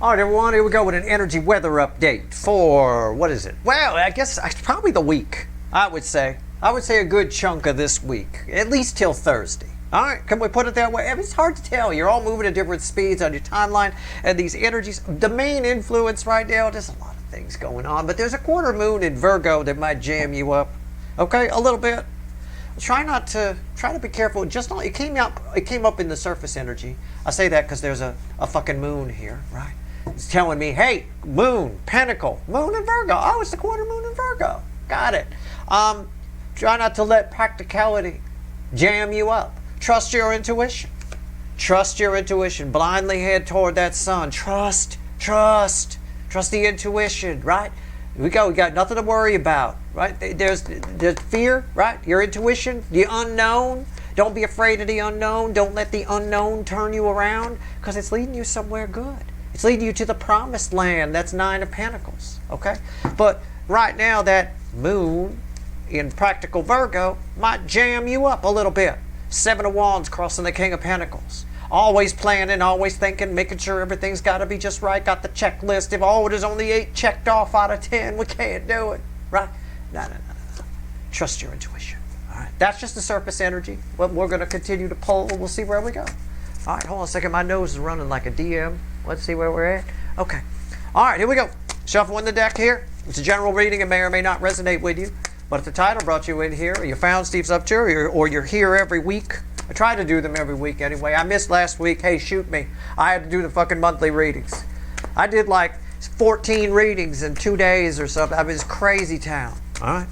All right, everyone, here we go with an energy weather update for, what is it? Well, I guess probably the week, I would say. I would say a good chunk of this week, at least till Thursday. All right, can we put it that way? It's hard to tell. You're all moving at different speeds on your timeline, and these energies, the main influence right now, there's a lot of things going on, but there's a quarter moon in Virgo that might jam you up, okay, a little bit. Try to be careful. Just not, it came up in the surface energy. I say that because there's a fucking moon here, right? It's telling me, hey, moon, pentacle, moon in Virgo. Oh, it's the quarter moon in Virgo. Got it. Try not to let practicality jam you up. Trust your intuition. Trust your intuition. Blindly head toward that sun. Trust the intuition, right? We got nothing to worry about, right? There's fear, right? Your intuition, the unknown. Don't be afraid of the unknown. Don't let the unknown turn you around, because it's leading you somewhere good. It's leading you to the promised land. That's 9 of Pentacles, okay? But right now, that moon in practical Virgo might jam you up a little bit. 7 of Wands crossing the King of Pentacles. Always planning, always thinking, making sure everything's got to be just right. Got the checklist. If, there's only 8 checked off out of 10, we can't do it, right? No. Trust your intuition, all right? That's just the surface energy. But we're going to continue to pull. We'll see where we go. All right, hold on a second. My nose is running like a DM. Let's see where we're at. Okay. All right, here we go. Shuffling the deck here. It's a general reading. It may or may not resonate with you. But if the title brought you in here, or you found Steve's Upture, or you're here every week, I try to do them every week anyway. I missed last week. Hey, shoot me. I had to do the fucking monthly readings. I did like 14 readings in 2 days or something. I mean, it's crazy town. All right.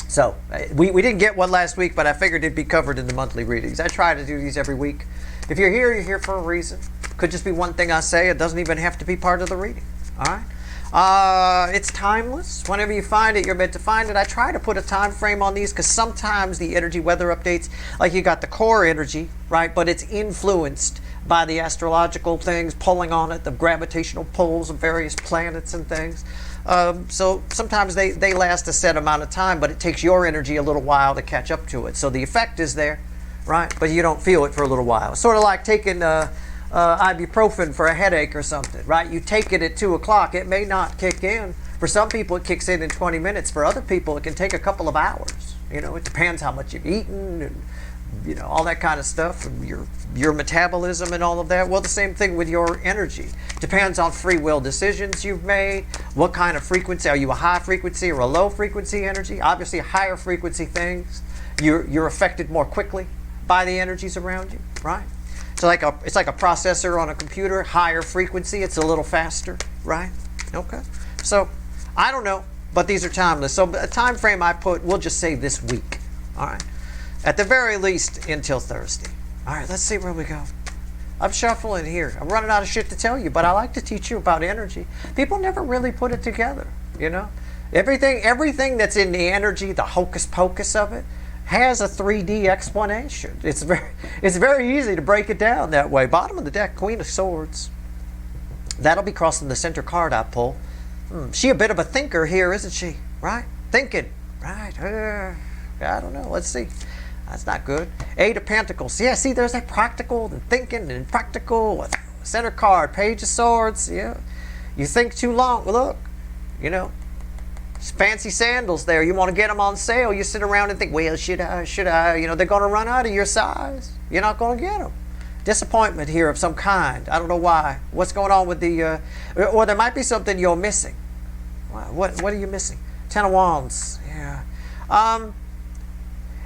So, we didn't get one last week, but I figured it'd be covered in the monthly readings. I try to do these every week. If you're here for a reason. Could just be one thing I say. It doesn't even have to be part of the reading. All right. It's timeless. Whenever you find it, you're meant to find it. I try to put a time frame on these because sometimes the energy weather updates, like you got the core energy, right? But it's influenced by the astrological things pulling on it, the gravitational pulls of various planets and things. So sometimes they last a set amount of time, but it takes your energy a little while to catch up to it. So the effect is there, right? But you don't feel it for a little while. It's sort of like taking ibuprofen for a headache or something, right? You take it at 2 o'clock, it may not kick in. For some people, it kicks in 20 minutes. For other people, it can take a couple of hours. You know, it depends how much you've eaten and, you know, all that kind of stuff, and your metabolism and all of that. Well, the same thing with your energy. Depends on free will decisions you've made. What kind of frequency? Are you a high frequency or a low frequency energy? Obviously, higher frequency things, you're affected more quickly by the energies around you, right? So it's like a processor on a computer, higher frequency, it's a little faster, right? Okay. So, I don't know, but these are timeless. So a time frame I put, we'll just say this week, all right? At the very least, until Thursday. All right, let's see where we go. I'm shuffling here. I'm running out of shit to tell you, but I like to teach you about energy. People never really put it together, you know? Everything that's in the energy, the hocus pocus of it, has a 3D explanation. It's very easy to break it down that way. Bottom of the deck, Queen of Swords. That'll be crossing the center card I pull. She a bit of a thinker here, isn't she? Right? Thinking. Right. I don't know. Let's see. That's not good. 8 of Pentacles. Yeah, see, there's that practical and thinking and practical. Center card, Page of Swords. Yeah. You think too long. Look, you know, fancy sandals there. You want to get them on sale. You sit around and think, well, should I? You know, they're going to run out of your size. You're not going to get them. Disappointment here of some kind. I don't know why. What's going on with the, or there might be something you're missing. What are you missing? 10 of Wands. Yeah.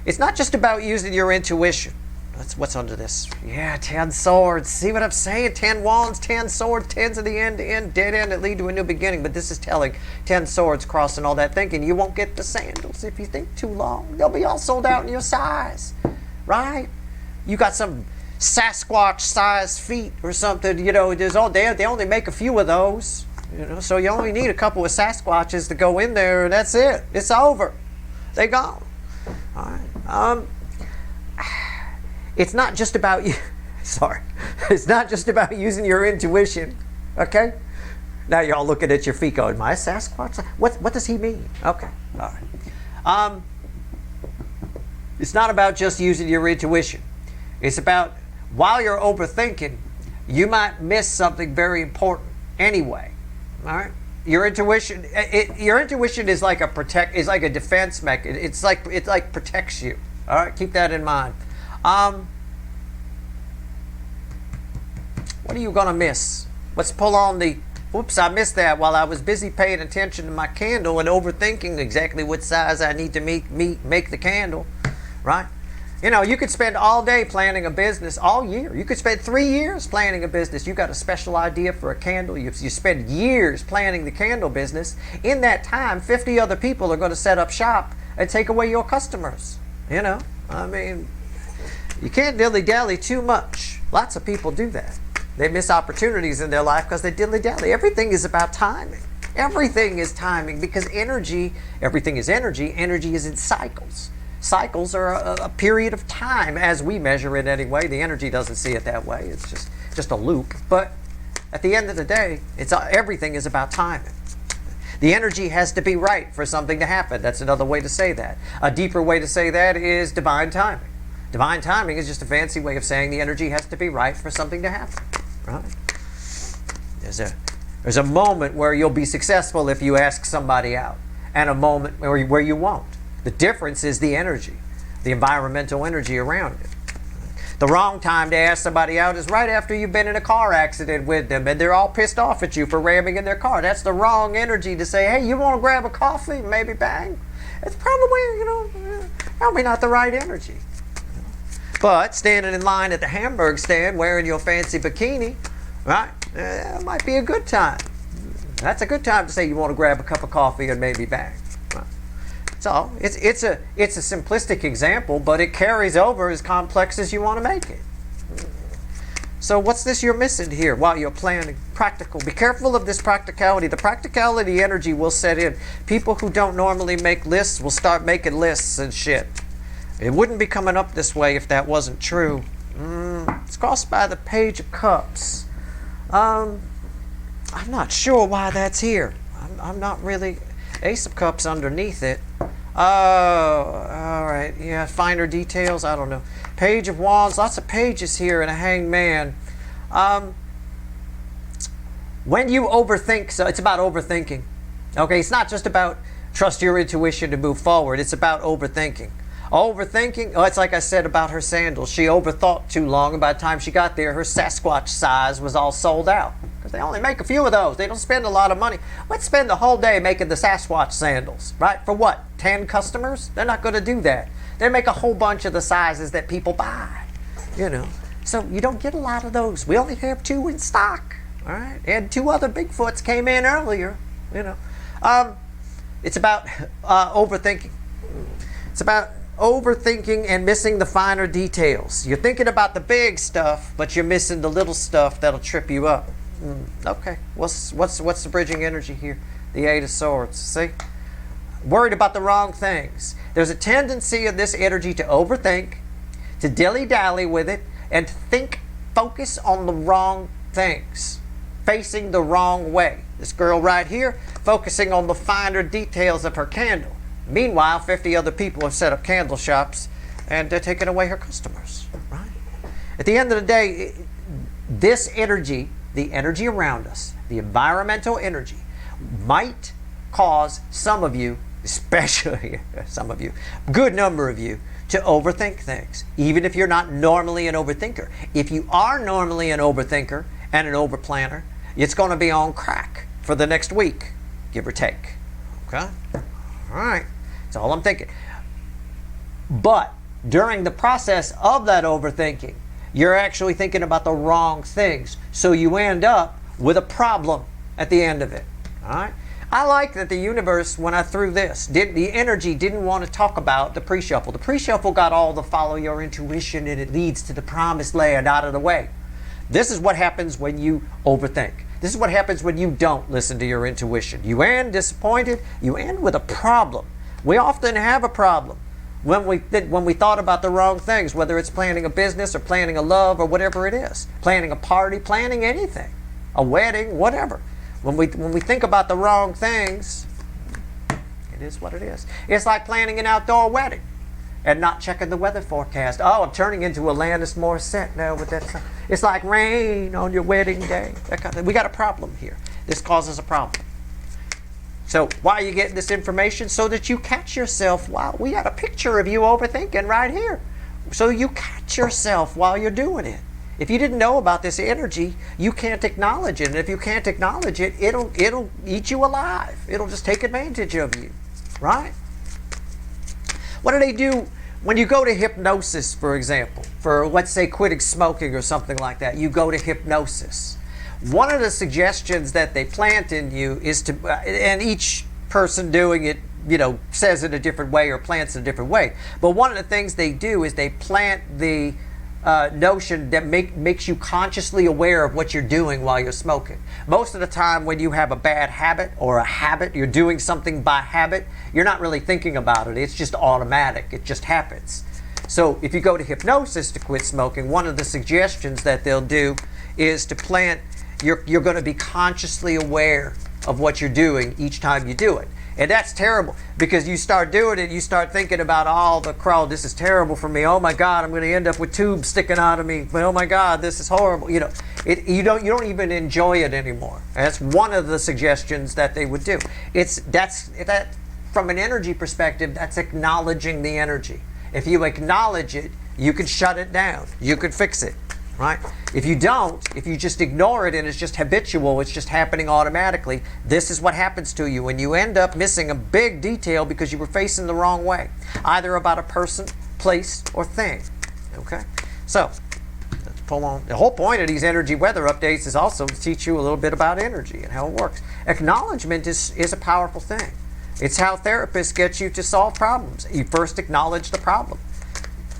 It's not just about using your intuition. That's what's under this. Yeah, 10 swords. See what I'm saying? 10 wands, 10 swords, 10's of the end to end, dead end that lead to a new beginning. But this is telling 10 swords crossing all that thinking. You won't get the sandals if you think too long. They'll be all sold out in your size, right? You got some Sasquatch size feet or something, you know, they only make a few of those, you know, so you only need a couple of Sasquatches to go in there and that's it. It's over. They gone. All right. It's not just about you. Sorry. It's not just about using your intuition. Okay? Now you're all looking at your feet going, my Sasquatch? What does he mean? Okay. All right. It's not about just using your intuition. It's about, while you're overthinking, you might miss something very important anyway. All right. Your intuition, your intuition is like a defense mechanism. It like protects you. All right, keep that in mind. What are you gonna miss? Let's pull on the. Whoops, I missed that while I was busy paying attention to my candle and overthinking exactly what size I need to make the candle, right? You know, you could spend all day planning a business, all year. You could spend 3 years planning a business. You got a special idea for a candle. You spend years planning the candle business. In that time, 50 other people are going to set up shop and take away your customers. You know, I mean, you can't dilly-dally too much. Lots of people do that. They miss opportunities in their life because they dilly-dally. Everything is about timing. Everything is timing because energy, everything is energy. Energy is in cycles. Cycles are a period of time as we measure it anyway. The energy doesn't see it that way. It's just a loop. But at the end of the day, everything is about timing. The energy has to be right for something to happen. That's another way to say that. A deeper way to say that is divine timing. Divine timing is just a fancy way of saying the energy has to be right for something to happen. Right? There's a moment where you'll be successful if you ask somebody out, and a moment where you won't. The difference is the energy, the environmental energy around it. The wrong time to ask somebody out is right after you've been in a car accident with them and they're all pissed off at you for ramming in their car. That's the wrong energy to say, hey, you want to grab a coffee? Maybe bang. It's probably, probably not the right energy. But standing in line at the hamburger stand wearing your fancy bikini, right, that might be a good time. That's a good time to say you want to grab a cup of coffee and maybe bang. So it's a simplistic example, but it carries over as complex as you want to make it. So what's this you're missing here while you're planning? Practical. Be careful of this practicality. The practicality energy will set in. People who don't normally make lists will start making lists and shit. It wouldn't be coming up this way if that wasn't true. It's crossed by the Page of Cups. I'm not sure why that's here. I'm not really... Ace of Cups underneath it. Oh, all right. Yeah, finer details. I don't know. Page of Wands. Lots of pages here and a Hanged Man. When you overthink, so it's about overthinking. Okay, it's not just about trust your intuition to move forward. It's about overthinking. Overthinking, it's like I said about her sandals. She overthought too long, and by the time she got there, her Sasquatch size was all sold out. Because they only make a few of those. They don't spend a lot of money. Let's spend the whole day making the Sasquatch sandals, right? For what? 10 customers? They're not going to do that. They make a whole bunch of the sizes that people buy, you know. So you don't get a lot of those. We only have 2 in stock, all right? And 2 other Bigfoots came in earlier, you know. It's about overthinking. It's about overthinking and missing the finer details. You're thinking about the big stuff, but you're missing the little stuff that'll trip you up. Okay, what's the bridging energy here? The 8 of Swords. See? Worried about the wrong things. There's a tendency of this energy to overthink, to dilly-dally with it, and to focus on the wrong things, facing the wrong way. This girl right here, focusing on the finer details of her candle. Meanwhile, 50 other people have set up candle shops and they're taking away her customers, right? At the end of the day, this energy, the energy around us, the environmental energy, might cause some of you, especially some of you, good number of you, to overthink things, even if you're not normally an overthinker. If you are normally an overthinker and an overplanner, it's going to be on crack for the next week, give or take, okay? All right. That's all I'm thinking. But during the process of that overthinking, you're actually thinking about the wrong things. So you end up with a problem at the end of it. All right? I like that the universe, when I threw this, the energy didn't want to talk about the pre-shuffle. The pre-shuffle got all the follow your intuition and it leads to the promised land out of the way. This is what happens when you overthink. This is what happens when you don't listen to your intuition. You end disappointed. You end with a problem. We often have a problem when we thought about the wrong things, whether it's planning a business or planning a love or whatever it is, planning a party, planning anything, a wedding, whatever. When we think about the wrong things, it is what it is. It's like planning an outdoor wedding. and not checking the weather forecast. Oh, I'm turning into Alanis Morissette now with that song. It's like rain on your wedding day. That kind of, we got a problem here. This causes a problem. So why are you getting this information? So that you catch yourself. Wow, we got a picture of you overthinking right here. So you catch yourself while you're doing it. If you didn't know about this energy, you can't acknowledge it. And if you can't acknowledge it, it'll eat you alive. It'll just take advantage of you, right? What do they do when you go to hypnosis, for example? For, let's say, quitting smoking or something like that, you go to hypnosis. One of the suggestions that they plant in you is to, and each person doing it, says it a different way or plants it a different way. But one of the things they do is they plant the notion that makes you consciously aware of what you're doing while you're smoking. Most of the time when you have a bad habit or a habit, you're doing something by habit, you're not really thinking about it. It's just automatic. It just happens. So if you go to hypnosis to quit smoking, one of the suggestions that they'll do is to plant, you're going to be consciously aware of what you're doing each time you do it. And that's terrible, because you start doing it, you start thinking about all the crowd. This is terrible for me. Oh my God, I'm going to end up with tubes sticking out of me. But oh my God, this is horrible. You don't even enjoy it anymore. And that's one of the suggestions that they would do. That from an energy perspective, that's acknowledging the energy. If you acknowledge it, you can shut it down. You can fix it. Right? If you don't, if you just ignore it and it's just habitual, it's just happening automatically, this is what happens to you when you end up missing a big detail because you were facing the wrong way, either about a person, place, or thing. Okay? So, let's pull on. The whole point of these energy weather updates is also to teach you a little bit about energy and how it works. Acknowledgement is a powerful thing. It's how therapists get you to solve problems. You first acknowledge the problem.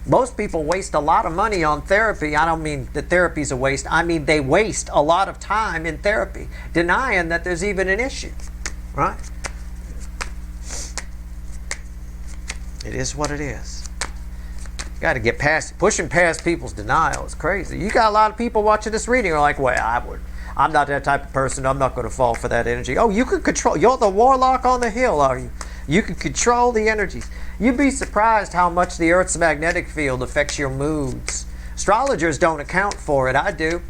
Most people waste a lot of money on therapy. I don't mean that therapy's a waste. I mean they waste a lot of time in therapy denying that there's even an issue, right? It is what it is. You got to get pushing past people's denial is crazy. You got a lot of people watching this reading are like, well, I'm not that type of person. I'm not going to fall for that energy. Oh, you can control. You're the warlock on the hill, are you? You can control the energies. You'd be surprised how much the Earth's magnetic field affects your moods. Astrologers don't account for it. I do.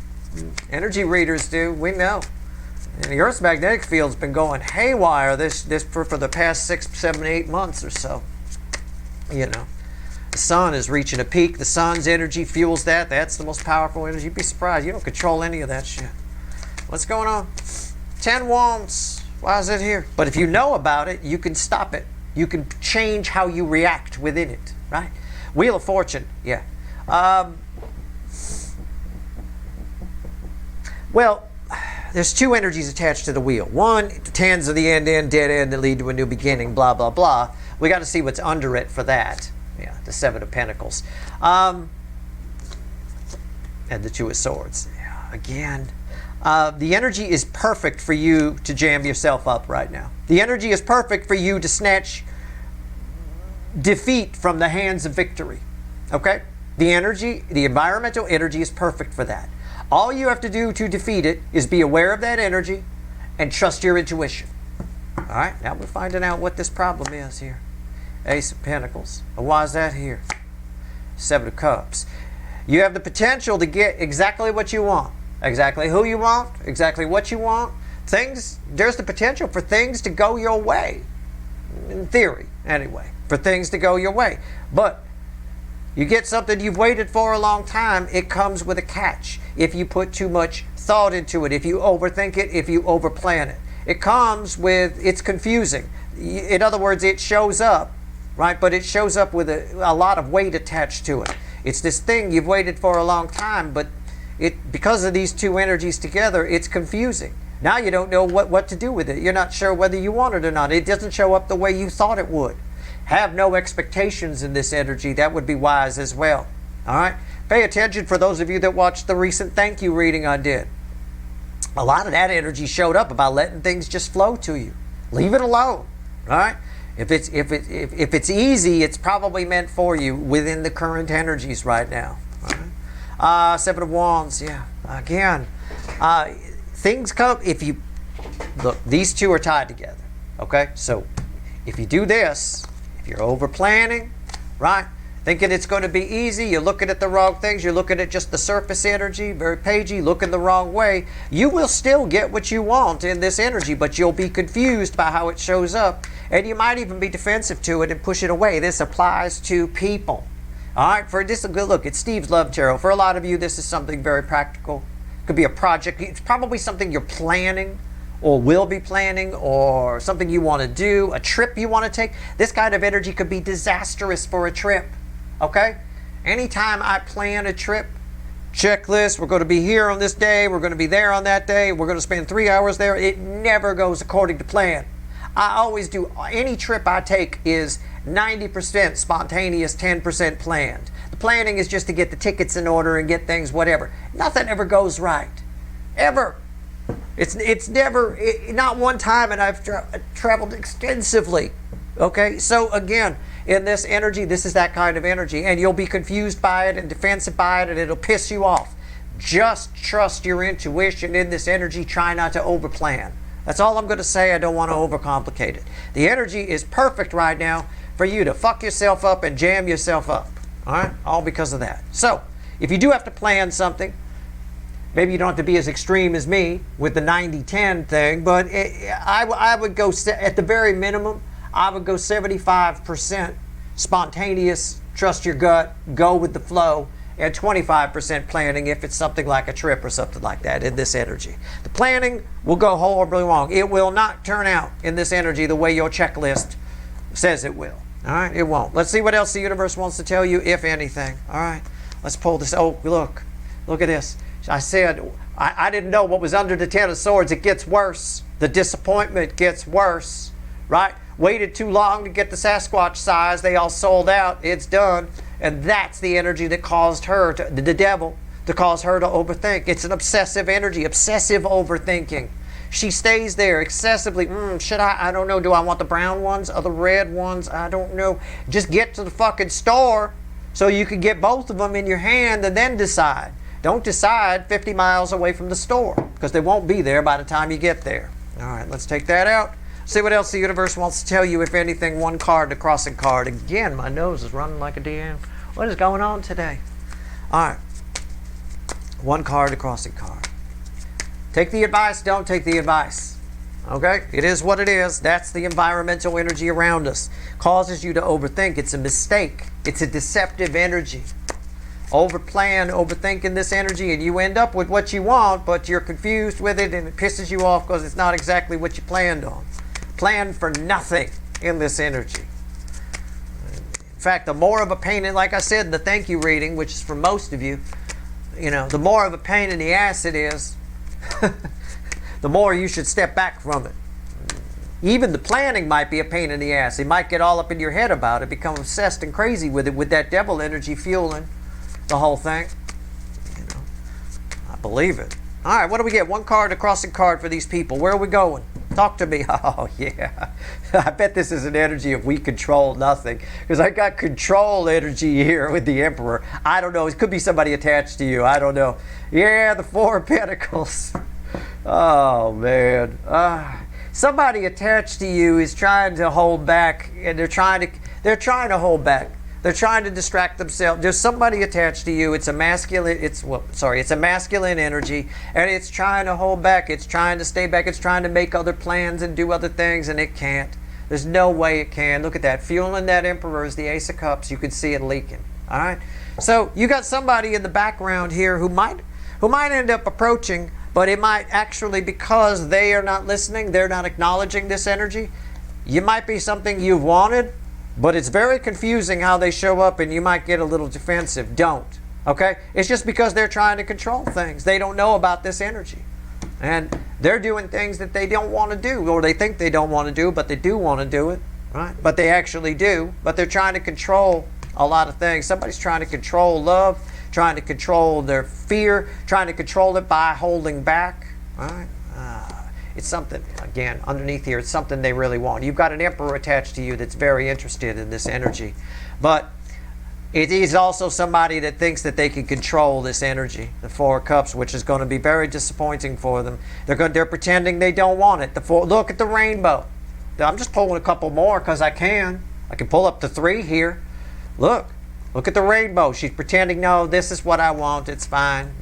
Energy readers do. We know. And the Earth's magnetic field's been going haywire for the past 6, 7, 8 months or so. The sun is reaching a peak. The sun's energy fuels that. That's the most powerful energy. You'd be surprised. You don't control any of that shit. What's going on? 10 wands. Why is it here? But if you know about it, you can stop it. You can change how you react within it, right? Wheel of Fortune, yeah. Well, there's two energies attached to the wheel. One, tens of the end, dead end that lead to a new beginning, blah, blah, blah. We got to see what's under it for that. Yeah, the Seven of Pentacles. And the Two of Swords. Yeah, again. The energy is perfect for you to jam yourself up right now. The energy is perfect for you to snatch defeat from the hands of victory. Okay? The environmental energy is perfect for that. All you have to do to defeat it is be aware of that energy and trust your intuition. All right? Now we're finding out what this problem is here. Ace of Pentacles. Why is that here? Seven of Cups. You have the potential to get exactly what you want. Exactly who you want, exactly what you want. There's the potential for things to go your way. In theory, anyway. For things to go your way. But you get something you've waited for a long time, it comes with a catch. If you put too much thought into it, if you overthink it, if you overplan it. It's confusing. In other words, it shows up, right? But it shows up with a lot of weight attached to it. It's this thing you've waited for a long time, but because of these two energies together, it's confusing. Now you don't know what to do with it. You're not sure whether you want it or not. It doesn't show up the way you thought it would. Have no expectations in this energy. That would be wise as well. All right? Pay attention for those of you that watched the recent thank you reading I did. A lot of that energy showed up about letting things just flow to you. Leave it alone. All right? If it's easy, it's probably meant for you within the current energies right now. All right? Seven of Wands, yeah. Again, things come if you look. These two are tied together. Okay, so if you do this, if you're over planning, right, thinking it's going to be easy. You're looking at the wrong things. You're looking at just the surface energy, very pagey, looking the wrong way. You will still get what you want in this energy, but you'll be confused by how it shows up, and you might even be defensive to it and push it away. This applies to people. All right, for this, look, it's Steve's Love Tarot. For a lot of you, this is something very practical. It could be a project. It's probably something you're planning or will be planning, or something you want to do, a trip you want to take. This kind of energy could be disastrous for a trip, okay? Anytime I plan a trip, checklist, we're going to be here on this day, we're going to be there on that day, we're going to spend 3 hours there, it never goes according to plan. I always do. Any trip I take is 90% spontaneous, 10% planned. The planning is just to get the tickets in order and get things, whatever. Nothing ever goes right. Ever. It's never, not one time, and I've traveled extensively. Okay, so again, in this energy, this is that kind of energy, and you'll be confused by it and defensive by it, and it'll piss you off. Just trust your intuition in this energy. Try not to overplan. That's all I'm going to say. I don't want to overcomplicate it. The energy is perfect right now for you to fuck yourself up and jam yourself up. All right, all because of that. So, if you do have to plan something, maybe you don't have to be as extreme as me with the 90-10 thing, but I would go, at the very minimum, I would go 75% spontaneous, trust your gut, go with the flow, and 25% planning if it's something like a trip or something like that in this energy. The planning will go horribly wrong. It will not turn out in this energy the way your checklist says it will. All right, it won't. Let's see what else the universe wants to tell you, if anything. All right, let's pull this. Oh, look at this. I said, I didn't know what was under the Ten of Swords. It gets worse. The disappointment gets worse, right? Waited too long to get the Sasquatch size. They all sold out. It's done. And that's the energy that caused her, the devil, to cause her to overthink. It's an obsessive energy, obsessive overthinking. She stays there excessively. Should I don't know. Do I want the brown ones or the red ones? I don't know. Just get to the fucking store so you can get both of them in your hand and then decide. Don't decide 50 miles away from the store, because they won't be there by the time you get there. All right, let's take that out. See what else the universe wants to tell you, if anything. One card, the crossing card. Again, my nose is running like a DM. What is going on today? All right. One card, the crossing card. Take the advice, don't take the advice. Okay? It is what it is. That's the environmental energy around us. Causes you to overthink. It's a mistake. It's a deceptive energy. Overplan, overthinking this energy, and you end up with what you want, but you're confused with it, and it pisses you off because it's not exactly what you planned on. Plan for nothing in this energy. In fact, the more of a pain, and like I said in the thank you reading, which is for most of you, the more of a pain in the ass it is, the more you should step back from it. Even the planning might be a pain in the ass. You might get all up in your head about it, become obsessed and crazy with it, with that devil energy fueling the whole thing. I believe it. All right, what do we get? One card, a crossing card for these people. Where are we going? Talk to me. Oh, yeah. I bet this is an energy of we control nothing, because I got control energy here with the Emperor. I don't know. It could be somebody attached to you. I don't know. Yeah, the Four of Pentacles. Oh, man. Somebody attached to you is trying to hold back, and they're trying to hold back. They're trying to distract themselves. There's somebody attached to you. It's a masculine energy, and it's trying to hold back. It's trying to stay back. It's trying to make other plans and do other things, and it can't. There's no way it can. Look at that. Fueling that Emperor is the Ace of Cups. You can see it leaking. All right. So you got somebody in the background here who might end up approaching, but it might actually, because they are not listening, they're not acknowledging this energy. You might be something you've wanted, but it's very confusing how they show up, and you might get a little defensive. Don't. Okay? It's just because they're trying to control things. They don't know about this energy. And they're doing things that they don't want to do, or they think they don't want to do, but they do want to do it. Right? But they actually do. But they're trying to control a lot of things. Somebody's trying to control love, trying to control their fear, trying to control it by holding back. Right? It's something, again, underneath here, it's something they really want. You've got an Emperor attached to you that's very interested in this energy. But it is also somebody that thinks that they can control this energy, the Four of Cups, which is going to be very disappointing for them. They're pretending they don't want it. Look at the rainbow. I'm just pulling a couple more because I can. I can pull up to 3 here. Look, Look at the rainbow. She's pretending, no, this is what I want. It's fine.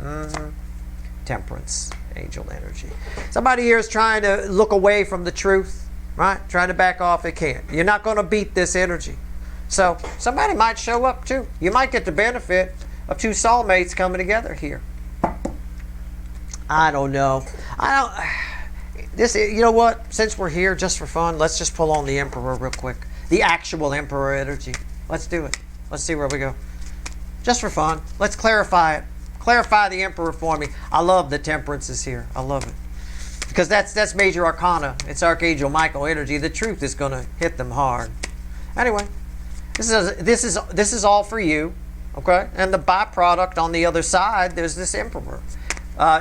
Temperance, angel energy. Somebody here is trying to look away from the truth, right? Trying to back off. They can't. You're not going to beat this energy. So somebody might show up too. You might get the benefit of two soulmates coming together here. I don't know. You know what? Since we're here just for fun, let's just pull on the Emperor real quick. The actual Emperor energy. Let's do it. Let's see where we go. Just for fun. Let's clarify it. Clarify the Emperor for me. I love the Temperance is here. I love it. Because that's major arcana. It's Archangel Michael energy. The truth is going to hit them hard. Anyway, this is all for you. Okay? And the byproduct on the other side, there's this Emperor.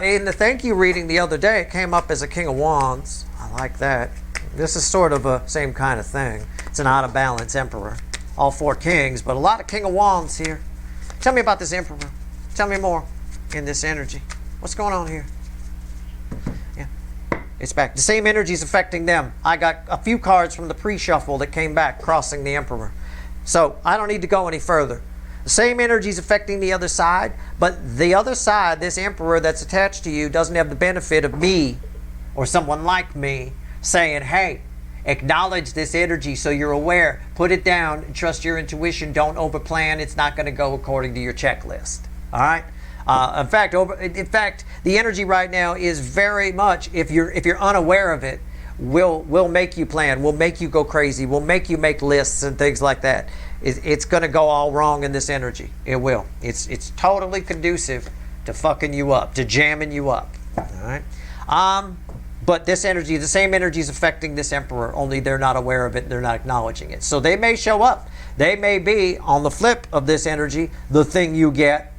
In the thank you reading the other day, it came up as a King of Wands. I like that. This is sort of a same kind of thing. It's an out of balance Emperor. All four kings, but a lot of King of Wands here. Tell me about this Emperor. Tell me more in this energy. What's going on here? Yeah, it's back. The same energy is affecting them. I got a few cards from the pre-shuffle that came back crossing the Emperor. So I don't need to go any further. The same energy is affecting the other side, but the other side, this Emperor that's attached to you, doesn't have the benefit of me or someone like me saying, hey, acknowledge this energy so you're aware. Put it down. Trust your intuition. Don't overplan. It's not going to go according to your checklist. All right? In fact, the energy right now is very much, if you're unaware of it, will make you plan. Will make you go crazy. Will make you make lists and things like that. It's going to go all wrong in this energy. It will. It's totally conducive to fucking you up, to jamming you up. All right? But this energy, the same energy is affecting this Emperor, only they're not aware of it, they're not acknowledging it. So they may show up. They may be, on the flip of this energy, the thing you get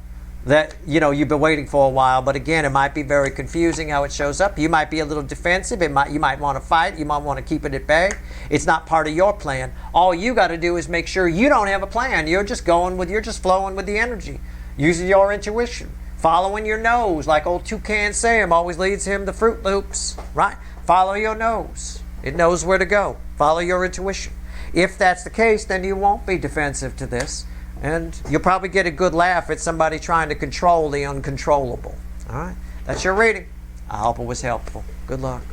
that, you've been waiting for a while. But again, it might be very confusing how it shows up. You might be a little defensive. You might want to fight. You might want to keep it at bay. It's not part of your plan. All you got to do is make sure you don't have a plan. You're just flowing with the energy, using your intuition. Following your nose, like old Toucan Sam always leads him to Fruit Loops, right? Follow your nose. It knows where to go. Follow your intuition. If that's the case, then you won't be defensive to this. And you'll probably get a good laugh at somebody trying to control the uncontrollable. All right? That's your reading. I hope it was helpful. Good luck.